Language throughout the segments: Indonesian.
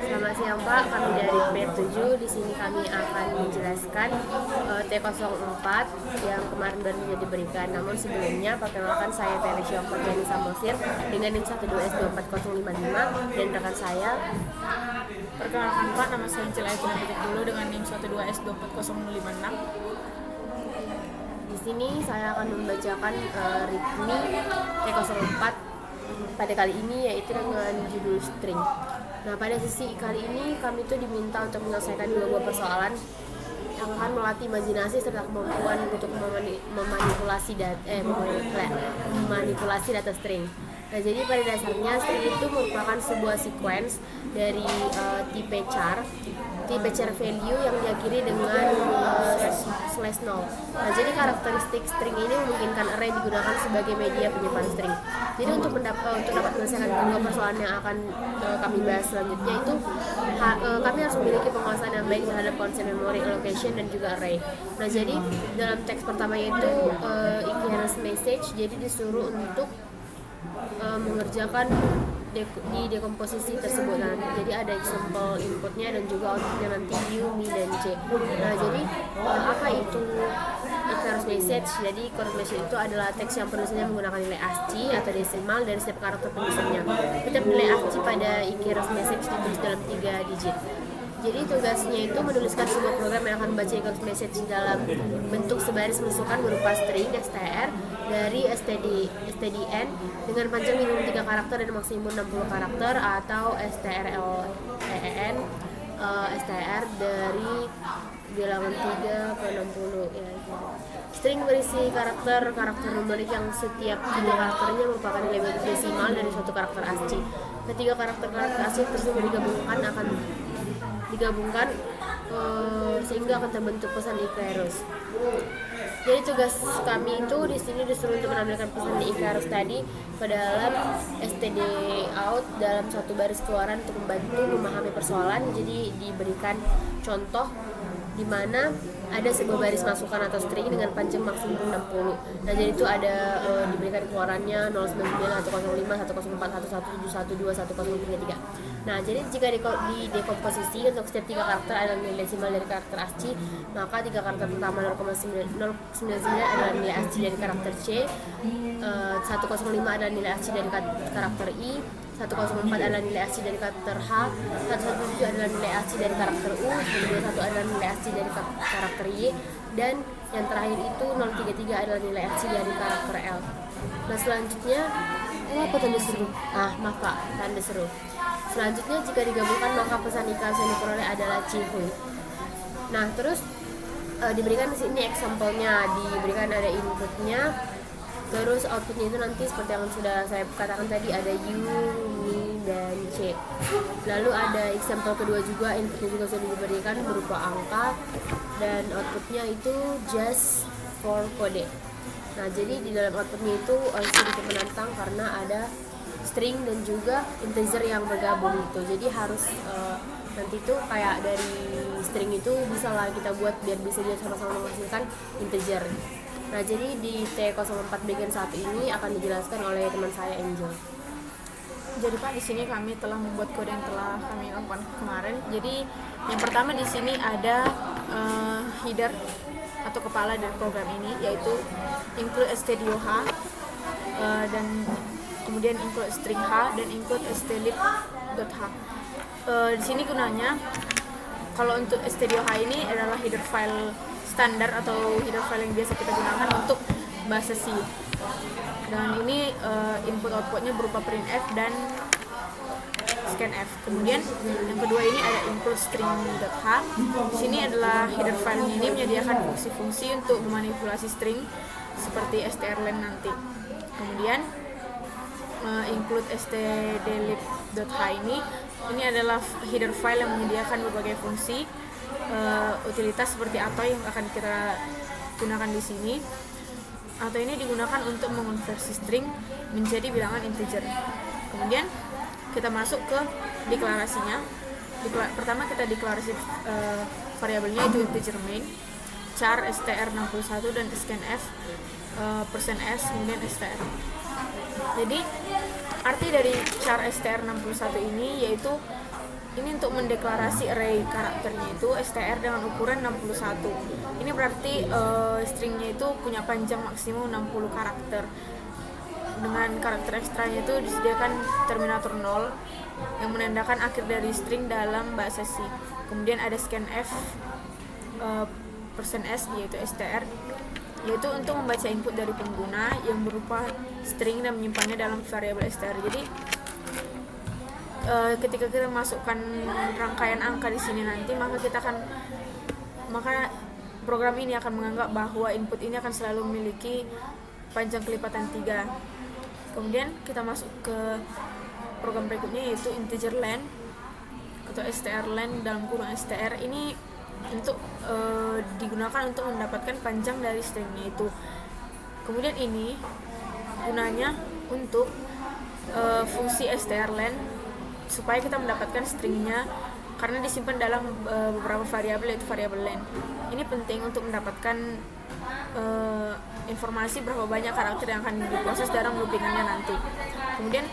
Selamat siang Pak, kami dari P7. Di sini kami akan menjelaskan T04 yang kemarin baru saja diberikan. Namun sebelumnya, perkenalkan saya Teresia Forjani Samosir dengan NIM 12S24055 dan rekan saya. Perkenalkan Pak, nama saya Angela Etienne dulu dengan NIM 12S24056. Di sini saya akan membacakan ritmi T04 pada kali ini, yaitu dengan judul string. Nah, pada sesi kali ini kami tuh diminta untuk menyelesaikan dua buah persoalan yang akan melatih imajinasi serta kemampuan untuk memanipulasi data string. Nah, jadi pada dasarnya string itu merupakan sebuah sequence dari tipe char value yang diakhiri dengan slash null. Nah, jadi karakteristik string ini memungkinkan array digunakan sebagai media penyimpan string. Jadi untuk dapat menyelesaikan kedua persoalan yang akan kami bahas selanjutnya itu kami harus memiliki penguasaan yang baik terhadap konsep memory allocation dan juga array. Nah, jadi dalam teks pertama yaitu equivalence message, jadi disuruh untuk mengerjakan di dekomposisi tersebut. Nah, jadi ada example inputnya dan juga outputnya nanti U, Mi, dan C. Nah, jadi apa itu equivalence message? Jadi equivalence message itu adalah teks yang penulisannya menggunakan nilai ASCII atau desimal dari setiap karakter penulisannya. Setiap nilai ASCII pada equivalence message ditulis dalam 3 digit. Jadi tugasnya itu menuliskan sebuah program yang akan membaca equivalence message dalam bentuk sebaris masukan berupa string str dari stdn dengan panjang minimum 3 karakter dan maksimum 60 karakter, atau strlen str dari bilangan 3 ke 60 ya. String berisi karakter numerik yang setiap 3 karakternya merupakan nilai bentuk desimal dari suatu karakter ASCII. Ketiga karakter ASCII tersebut digabungkan sehingga akan terbentuk pesan Icarus. Jadi tugas kami itu di sini disuruh untuk menampilkan pesan di Icarus tadi ke dalam std out dalam satu baris keluaran untuk membantu memahami persoalan. Jadi diberikan contoh di mana ada sebuah baris masukan atau string dengan panjang maksimum 60. Nah, jadi itu ada diberikan keluarannya 099, 105, 104, 1171, 1033. Nah, jadi jika di dekomposisi untuk setiap 3 karakter adalah nilai desimal dari karakter ASCII, maka 3 karakter pertama 0,99 adalah nilai ASCII dari karakter C, 105 adalah nilai ASCII dari karakter I, 104 adalah nilai ASCII dari karakter H, 117 adalah nilai ASCII dari karakter U, 121 adalah nilai ASCII dari karakter Y, dan yang terakhir itu 033 adalah nilai ASCII dari karakter L. Nah, selanjutnya apa tanda seru? Maaf Pak, tanda seru. Selanjutnya jika digabungkan maka pesan Icarus yang diperoleh adalah Cihuy. Nah, terus diberikan di sini example-nya, diberikan ada inputnya, terus outputnya itu nanti seperti yang sudah saya katakan tadi, ada U, Mi, dan C. Lalu ada example kedua juga, inputnya juga sudah diberikan berupa angka, dan outputnya itu just for kode. Nah, jadi di dalam outputnya itu sedikit menantang karena ada string dan juga integer yang bergabung gitu. Jadi harus nanti tuh kayak dari string itu bisa lah kita buat biar bisa dia sama-sama menghasilkan integer. Nah, jadi di T04 bagian 1 ini akan dijelaskan oleh teman saya Angel. Jadi Pak, di sini kami telah membuat kode yang telah kami lakukan kemarin. Jadi yang pertama di sini ada header atau kepala dari program ini, yaitu include stdio_h dan kemudian include string h dan include stdlib.h. Di sini gunanya, kalau untuk stdio_h ini adalah header file standar atau header file yang biasa kita gunakan untuk bahasa C. Dan ini input outputnya berupa printf dan scanf. Kemudian yang kedua ini ada include string.h. Di sini adalah header file ini menyediakan fungsi-fungsi untuk memanipulasi string seperti strlen nanti. Kemudian include stdlib.h ini adalah header file yang menyediakan berbagai fungsi utilitas seperti atau yang akan kita gunakan di sini. Atau ini digunakan untuk mengonversi string menjadi bilangan integer. Kemudian kita masuk ke deklarasinya. Pertama kita deklarasi variabelnya itu integer main, char str61 dan scanf %s kemudian str. Jadi arti dari char str61 ini yaitu ini untuk mendeklarasi array karakternya itu str dengan ukuran 61. Ini berarti stringnya itu punya panjang maksimum 60 karakter. Dengan karakter ekstranya itu disediakan terminator 0 yang menandakan akhir dari string dalam bahasa C. Kemudian ada scanf %s yaitu str, yaitu untuk membaca input dari pengguna yang berupa string dan menyimpannya dalam variabel str. Jadi ketika kita masukkan rangkaian angka di sini nanti, maka program ini akan menganggap bahwa input ini akan selalu memiliki panjang kelipatan 3. Kemudian kita masuk ke program berikutnya, yaitu integer len atau strlen dalam kurung str. Ini untuk digunakan untuk mendapatkan panjang dari stringnya itu. Kemudian ini gunanya untuk fungsi strlen supaya kita mendapatkan stringnya, karena disimpan dalam beberapa variabel, yaitu variabel len. Ini penting untuk mendapatkan informasi berapa banyak karakter yang akan diproses dalam loopingannya nanti. Kemudian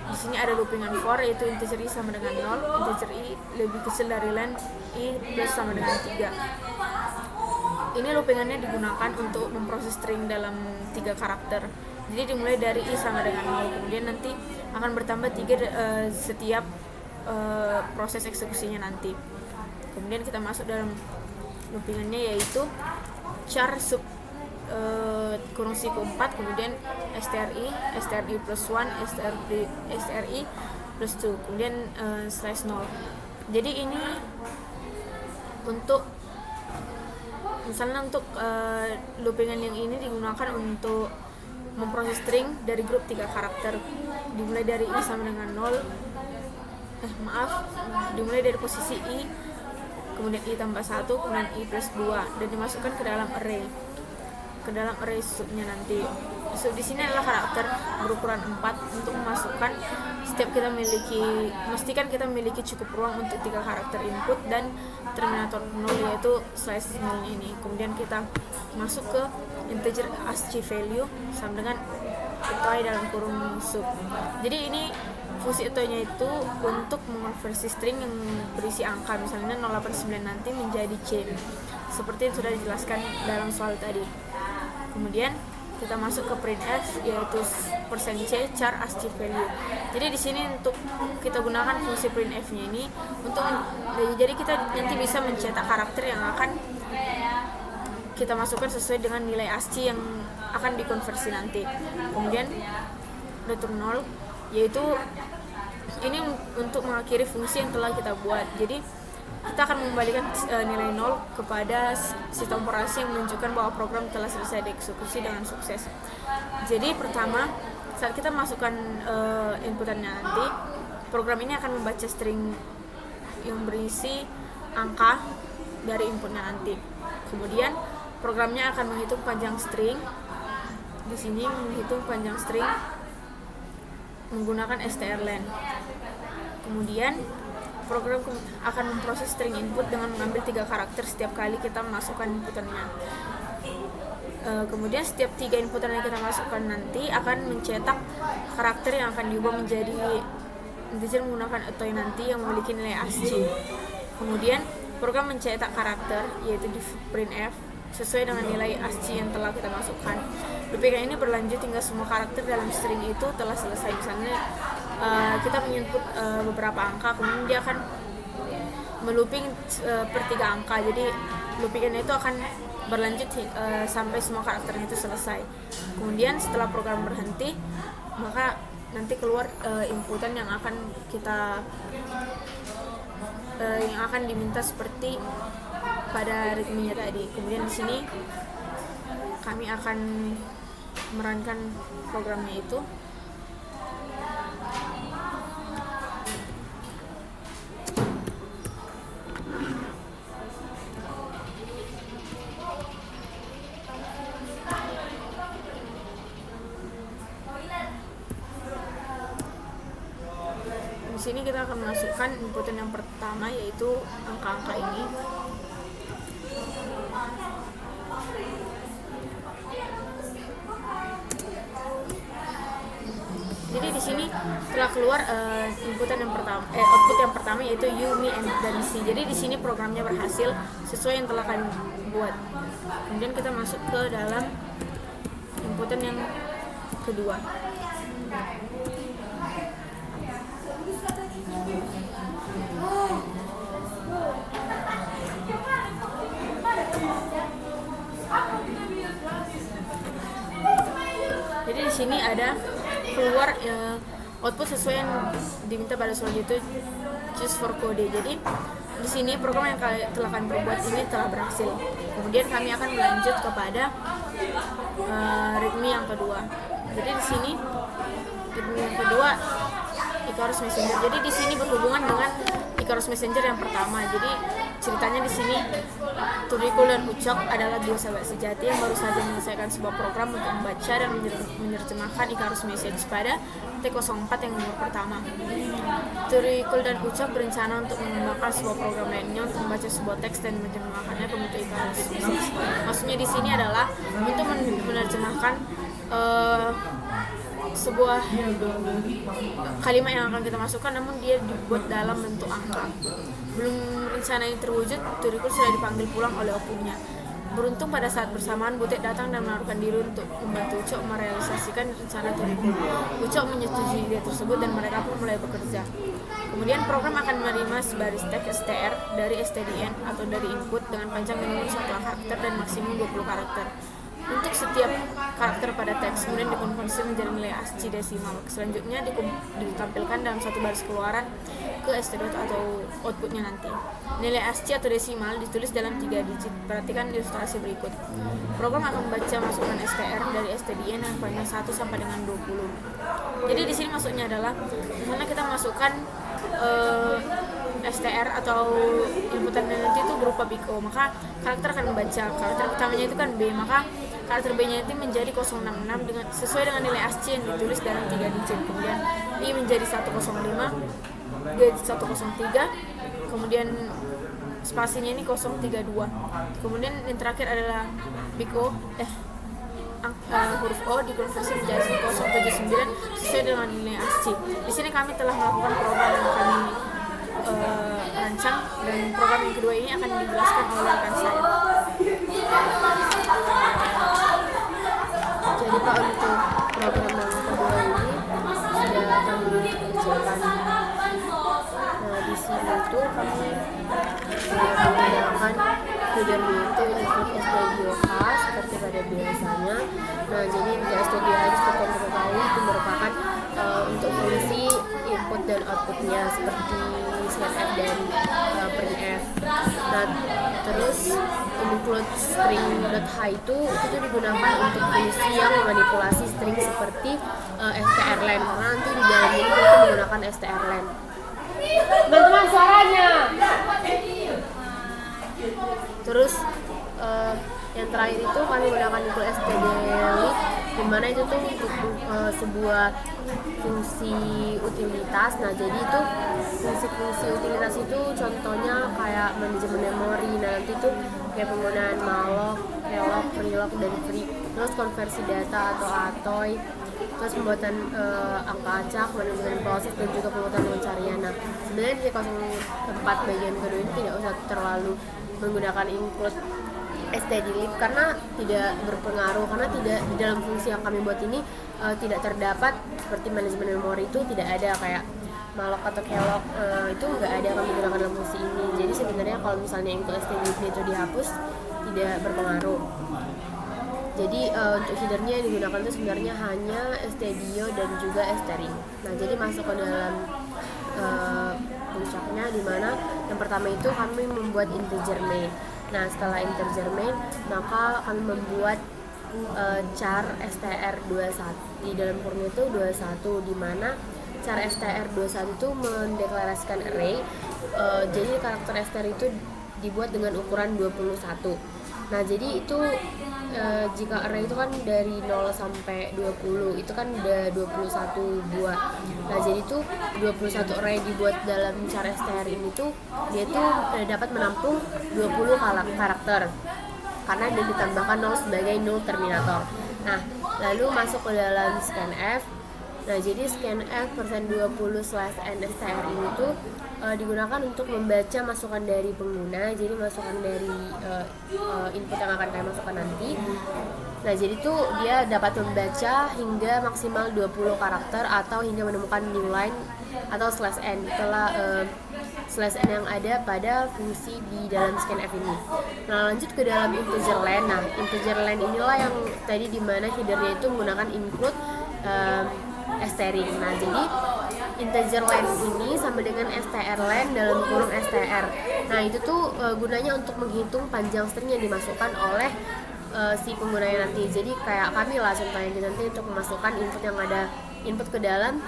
di sini ada loopingan for, yaitu integer i sama dengan 0, integer i lebih kecil dari len i plus sama dengan 3. Ini loopingannya digunakan untuk memproses string dalam 3 karakter. Jadi dimulai dari i sama dengan 0, kemudian nanti akan bertambah 3 setiap proses eksekusinya nanti. Kemudian kita masuk dalam loopingannya, yaitu char sub kurung siku 4, kemudian stri plus 1, stri plus 2, kemudian slash 0. Jadi ini untuk misalnya untuk loopingan yang ini digunakan untuk memproses string dari grup 3 karakter, dimulai dari i sama dengan 0, dimulai dari posisi i, kemudian i tambah 1, kemudian i plus 2, dan dimasukkan ke dalam array subnya nanti. Sub di sini adalah karakter berukuran 4 untuk memasukkan memastikan kita memiliki cukup ruang untuk 3 karakter input dan terminator 0, yaitu slash 0 ini. Kemudian kita masuk ke integer ASCII value sama dengan etoy dalam kurung sub. Jadi ini fungsi etoy-nya itu untuk mengonversi string yang berisi angka, misalnya 089 nanti menjadi C, seperti yang sudah dijelaskan dalam soal tadi. Kemudian kita masuk ke printf, yaitu %c char ASCII value. Jadi di sini untuk kita gunakan fungsi printf-nya ini jadi kita nanti bisa mencetak karakter yang akan kita masukkan sesuai dengan nilai ASCII yang akan dikonversi nanti. Kemudian return 0, yaitu ini untuk mengakhiri fungsi yang telah kita buat. Jadi kita akan mengembalikan nilai 0 kepada sistem operasi yang menunjukkan bahwa program telah selesai dieksekusi dengan sukses. Jadi pertama, saat kita masukkan inputannya nanti, program ini akan membaca string yang berisi angka dari inputnya nanti. Kemudian programnya akan menghitung panjang string. Di sini menghitung panjang string menggunakan strlen. Kemudian program akan memproses string input dengan mengambil 3 karakter setiap kali kita masukkan inputannya. Kemudian setiap 3 inputan yang kita masukkan nanti akan mencetak karakter yang akan diubah menjadi integer menggunakan etoy nanti yang memiliki nilai ASCII. Kemudian program mencetak karakter, yaitu di printf, sesuai dengan nilai ASCII yang telah kita masukkan. Loopingan ini berlanjut hingga semua karakter dalam string itu telah selesai. Misalnya kita menyebut beberapa angka, kemudian dia akan melooping per 3 angka. Jadi loopingan itu akan berlanjut sampai semua karakternya itu selesai. Kemudian setelah program berhenti, maka nanti keluar inputan yang akan yang akan diminta seperti pada ritmenya tadi. Kemudian di sini kami akan merankan programnya itu. Di sini kita akan masukkan inputan yang pertama, yaitu angka-angka ini. Jadi di sini telah keluar output yang pertama yaitu you, me, dan she. Jadi di sini programnya berhasil sesuai yang telah kami buat. Kemudian kita masuk ke dalam inputan yang kedua. Jadi di sini ada keluar output sesuai yang diminta pada soal itu choose for code. Jadi di sini program yang telah kami perbuat ini telah berhasil. Kemudian kami akan melanjut kepada readme yang kedua. Jadi di sini readme yang kedua Icarus Messenger. Jadi di sini berhubungan dengan Icarus Messenger yang pertama. Jadi ceritanya di sini Turikul dan Ucok adalah dua sahabat sejati yang baru saja menyelesaikan sebuah program untuk membaca dan menerjemahkan Icarus Message pada T04 yang nomor pertama. Turikul dan Ucok berencana untuk mengembangkan sebuah program lainnya untuk membaca sebuah teks dan menerjemahkannya ke bentuk Icarus Message. Maksudnya di sini adalah untuk menerjemahkan sebuah kalimat yang akan kita masukkan, namun dia dibuat dalam bentuk angka. Belum rencana ini terwujud, Turikul sudah dipanggil pulang oleh opunya. Beruntung pada saat bersamaan Butet datang dan menaruhkan diri untuk membantu Ucok merealisasikan rencana Turikul. Ucok menyetujui ide tersebut dan mereka pun mulai bekerja. Kemudian program akan menerima sebaris teks STR dari STDN atau dari input dengan panjang minimum 1 karakter dan maksimum 20 karakter. Untuk setiap karakter pada teks kemudian dikonversi menjadi nilai ASCII desimal. Selanjutnya ditampilkan dalam satu baris keluaran ke std atau outputnya nanti. Nilai ASCII atau desimal ditulis dalam 3 digit. Perhatikan ilustrasi berikut. Program akan membaca masukan STR dari STDN yang panjang 1 sampai dengan 20. Jadi di sini maksudnya adalah misalnya kita masukkan STR atau inputan nanti itu berupa Big O, maka karakter akan membaca. Karakter utamanya itu kan B, maka karakter B-nya itu menjadi 066 dengan sesuai dengan nilai ASCII yang ditulis dalam 3 digit. Kemudian I menjadi 105, G 103, kemudian spasinya ini 032. Kemudian yang terakhir adalah Big O, huruf O dikonversi menjadi 079 sesuai dengan nilai ASCII. Di sini kami telah melakukan program yang kami rancang, dan program yang kedua ini akan dijelaskan oleh rekan saya. Jadi Pak, untuk program yang kedua ini sudah kami kerjakan. Nah di sini itu kami menggunakan headernya itu input STDOH seperti pada biasanya. Nah jadi untuk STDOH seperti yang kita ketahui itu merupakan untuk fungsi input dan outputnya seperti scanf dan printf. Nah terus include string.h itu digunakan untuk fungsi yang memanipulasi string seperti strlen, karena nanti di dalam ini kita menggunakan strlen. Teman-teman suaranya. Terus yang terakhir itu kami menggunakan itu stdlib, dimana itu tuh untuk sebuah fungsi utilitas. Nah jadi itu fungsi utilitas itu contohnya kayak manajemen memori. Nah nanti itu kayak penggunaan malloc, relloc, relloc, dan free, terus konversi data atau atoy, terus pembuatan angka acak, manajemen proses, dan juga pembuatan pencarian. Nah sebenarnya di 04 bagian kedua ini tidak usah terlalu menggunakan include stdlib karena tidak berpengaruh, karena tidak di dalam fungsi yang kami buat ini tidak terdapat seperti manajemen memori, itu tidak ada kayak malloc atau kelloc, itu nggak ada kami gunakan dalam fungsi ini. Jadi sebenarnya kalau misalnya include stdlib itu dihapus tidak berpengaruh. Jadi untuk headernya yang digunakan itu sebenarnya hanya stdio dan juga string. Nah jadi masuk ke dalam puncaknya, dimana yang pertama itu kami membuat integer main. Nah setelah integer main maka kami membuat char str21 di dalam kurungnya itu 21, dimana char str21 itu mendeklarasikan array. Jadi karakter str itu dibuat dengan ukuran 21. Nah jadi itu jika array itu kan dari 0 sampai 20 itu kan udah 21 buah. Nah jadi itu 21 array dibuat dalam char str ini tuh dia tuh dapat menampung 20 karakter karena dia ditambahkan 0 sebagai null terminator. Nah lalu masuk ke dalam scanf. Nah, jadi scanf %20/n str ini tuh digunakan untuk membaca masukan dari pengguna, jadi masukan dari input yang akan kalian masukkan nanti. Nah, jadi tuh dia dapat membaca hingga maksimal 20 karakter atau hingga menemukan new line atau /n setelah /n yang ada pada fungsi di dalam scanf ini. Nah, lanjut ke dalam integer len. Nah, integer len inilah yang tadi dimana headernya itu menggunakan include string. Nah, jadi integer len ini sama dengan strlen dalam kurung str. Nah, itu tuh gunanya untuk menghitung panjang string yang dimasukkan oleh si penggunanya nanti. Jadi kayak kami lah contohnya nanti untuk memasukkan input yang ada input ke dalam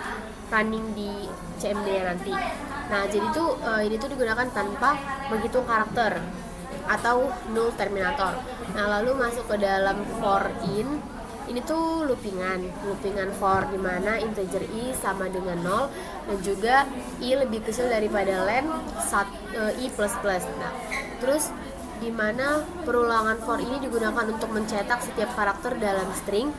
running di CMD nanti. Nah, jadi tuh ini tuh digunakan tanpa menghitung karakter atau null terminator. Nah, lalu masuk ke dalam for in. Ini tuh loopingan for dimana integer i sama dengan 0 dan juga i lebih kecil daripada len i++. Nah, terus dimana perulangan for ini digunakan untuk mencetak setiap karakter dalam string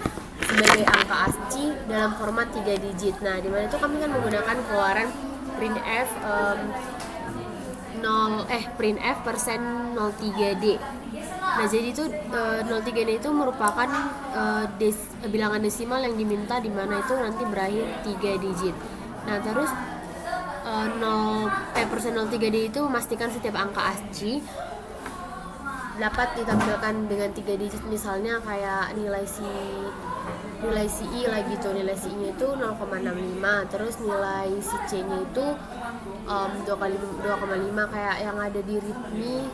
sebagai angka ASCII dalam format 3 digit. Nah, dimana itu kami kan menggunakan keluaran printf printf %03d. Nah, jadi itu 03d itu merupakan bilangan desimal yang diminta di mana itu nanti berakhir 3 digit. Nah, terus %03d itu memastikan setiap angka ASCII dapat ditampilkan dengan 3 digit, misalnya kayak nilai si i lah gitu. Nilai si i-nya itu 0,65, terus nilai si c-nya itu 2,5 kayak yang ada di readme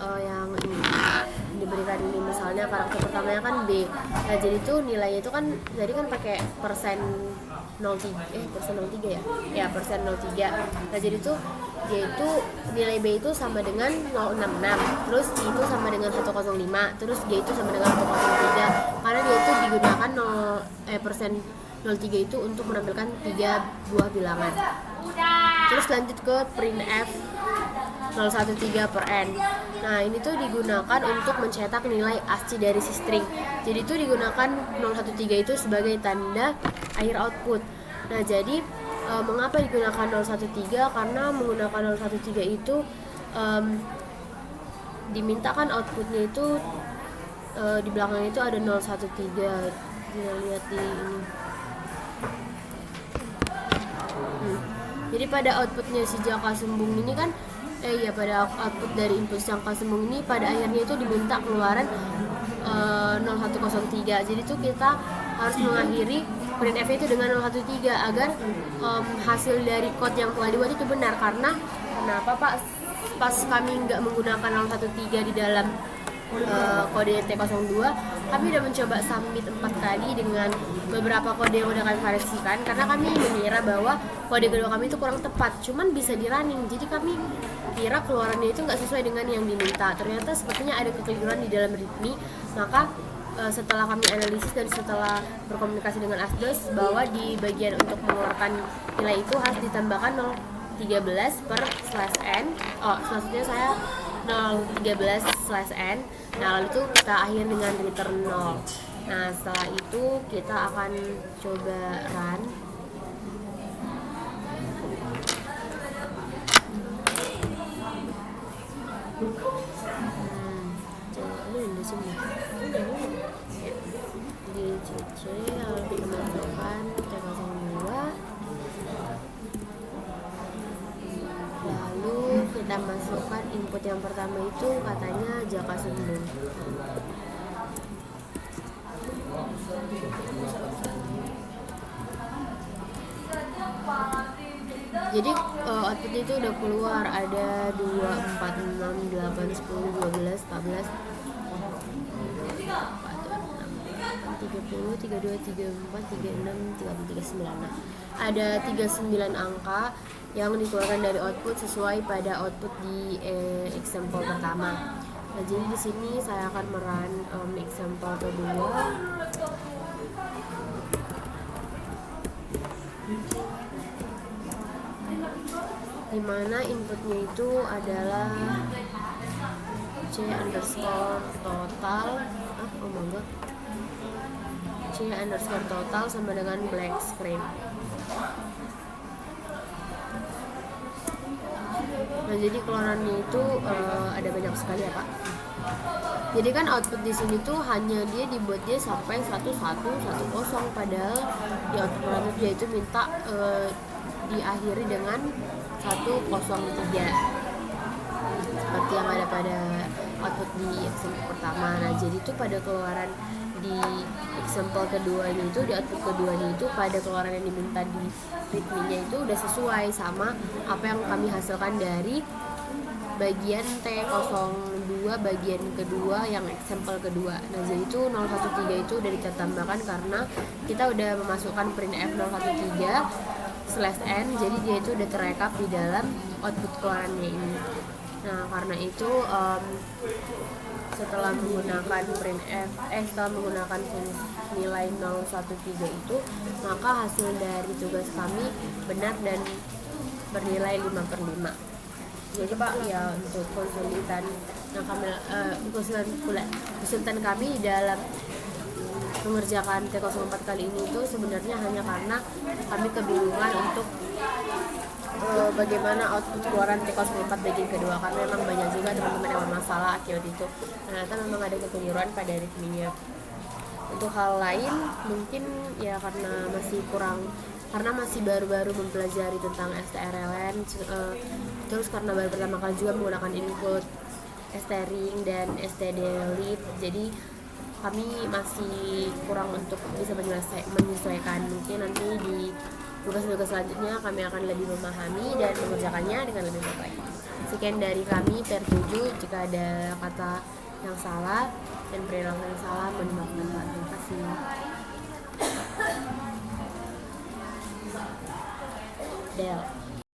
yang ini diberikan ini, misalnya karakter pertamanya kan B. Nah, jadi tuh nilainya itu kan jadi kan pakai persen 03 ya persen 03. Nah, jadi tuh dia itu nilai B itu sama dengan 066, terus I itu sama dengan 105, terus G itu sama dengan 103 karena dia itu digunakan persen 03 itu untuk menampilkan 3 buah bilangan. Terus lanjut ke printf 013/n. Nah, ini tuh digunakan untuk mencetak nilai ASCII dari si string. Jadi itu digunakan 013 itu sebagai tanda akhir output. Nah, jadi mengapa digunakan 013? Karena menggunakan 013 itu dimintakan outputnya itu di belakangnya itu ada 013. Kita lihat di ini. Jadi pada outputnya si jangka sembung ini kan pada output dari input jangka sembung ini pada akhirnya itu diminta keluaran 0103. Jadi itu kita harus mengakhiri printf itu dengan 013 agar hasil dari code yang telah dibuat itu benar. Karena kenapa Pak? Pas kami nggak menggunakan 013 di dalam kode T02, kami udah mencoba submit 4 kali dengan beberapa kode yang udah kami variasikan karena kami mengira bahwa kode kedua kami itu kurang tepat, cuman bisa di running. Jadi kami kira keluarannya itu nggak sesuai dengan yang diminta. Ternyata sepertinya ada kekeliruan di dalam readme. Maka setelah kami analisis dan setelah berkomunikasi dengan ASDOS bahwa di bagian untuk mengeluarkan nilai itu harus ditambahkan 013/n. Selanjutnya saya 013/n. Nah, lalu itu kita akhir dengan return 0. Nah, setelah itu kita akan coba run. Di CC lalu kita masukkan T02, lalu kita masukkan input yang pertama itu katanya jangka sembung. Jadi outputnya itu udah keluar ada 2, 4, 6, 8, 10, 12, 14, 30, 32, 34, 36, 39. Nah, ada 39 angka yang dikeluarkan dari output sesuai pada output di example pertama. Nah, jadi di sini saya akan merun example kedua. Dimana inputnya itu adalah C_total C_total sama dengan blank screen. Nah, jadi keluarannya itu ada banyak sekali ya Pak. Jadi kan output di sini tuh hanya dia dibuat dia sampai 1110, padahal di output dia itu minta diakhiri dengan 103 seperti yang ada pada output di example pertama. Nah, jadi itu pada keluaran di example keduanya itu, di output keduanya itu, pada keluaran yang diminta di ritmenya itu udah sesuai sama apa yang kami hasilkan dari bagian T02 bagian kedua yang example kedua. Nah, jadi itu 013 itu udah ditambahkan karena kita udah memasukkan printf 013/n, jadi dia itu udah terekap di dalam output keluarannya ini. Nah, karena itu setelah menggunakan printf setelah menggunakan nilai 013 itu, maka hasil dari tugas kami benar dan bernilai 5/5. Jadi Pak, ya untuk kesulitan kami dalam mengerjakan T04 kali ini itu sebenarnya hanya karena kami kebingungan untuk bagaimana output keluaran T04 bagian kedua, karena memang banyak juga teman-teman yang bermasalah akibat itu. Ternyata memang ada kekeliruan pada ritmenya. Untuk hal lain mungkin ya karena masih baru-baru mempelajari tentang STRLN, terus karena baru pertama kali juga menggunakan input string dan stdlib, jadi kami masih kurang untuk bisa menyesuaikan. Mungkin nanti di tugas-tugas selanjutnya kami akan lebih memahami dan mengerjakannya dengan lebih baik. Sekian dari kami PR7. Jika ada kata yang salah dan perilaku yang salah, mohon maaf. Terima kasih. Del.